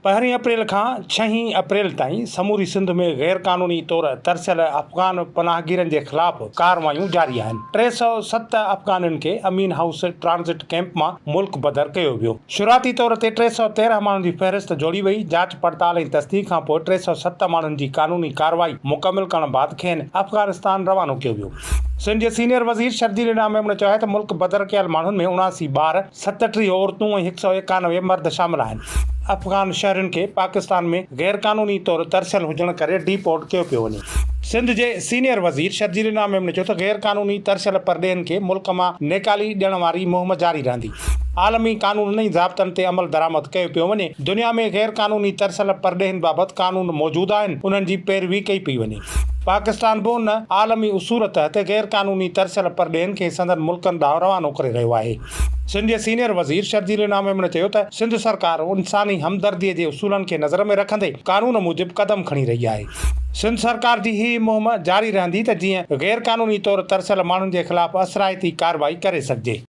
पहिरीं अप्रैल खां 6 अप्रैल ताईं समूरी सिंध में गैर कानूनी तौर तरसियल अफ़गान पनाहगीरनि जे ख़िलाफ़ कार्रवायूं जारी आहिनि। 307 अफ़गाननि खे अमीन हाउस ट्रांज़िट कैंप मां मुल्क बदर कयो वियो। शुरूआती तौर ते 313 माण्हुनि जी फ़हरिस्त जोड़ी वई। जांच पड़ताल ऐं तस्दीक़ खां पोइ 307 माण्हुनि जी कानूनी कार्रवाई मुकमिल करण बाद खेनि अफ़गानिस्तान रवानो कयो वियो। सिंध जे सीनियर वज़ीर शर्जील इनाम मेमन चयो आहे त मुल्क बदर कयल माण्हुनि में 79 ॿार, 37 औरतूं ऐं 191 मर्द शामिल आहिनि। अफ़गान शहरियुनि खे पाकिस्तान में गैर कानूनी तौर तरसियल हुजण करे डीपोर्ट कयो पियो वञे। सिंध जे सीनियर वज़ीर शर्जील इनाम मेमन चयो त गैर कानूनी तरसियल परडे॒हनि खे मुल्क मां नेकाली ॾियण वारी मुहिम जारी रहंदी। आलमी कानूननि ऐं ज़ाब्तनि ते अमल दरामद कयो पियो वञे। दुनिया में गैर कानूनी तरसियल परडे॒हनि बाबति कानून मौजूदु आहिनि, उन्हनि जी पैरवी कई पई वञे। पाकिस्तान बि उन आलमी उसूल तहत गैर कानूनी तरसियल परडे॒हनि खे संदनि मुल्कनि ॾांहुं रवानो करे रहियो आहे। सिंध जे सीनियर वज़ीर शर्जील इनाम मेमन चयो त सिंध सरकार इंसानी हमदर्दीअ जे उसूलनि खे नज़र में रखंदे कानून मूजिबि क़दम खणी रही आहे। सिंध सरकार जी हीअ मुहिम जारी रहंदी त जीअं गैर कानूनी तौर तरसियल माण्हुनि जे ख़िलाफ़ असराइती कार्रवाई करे सघिजे।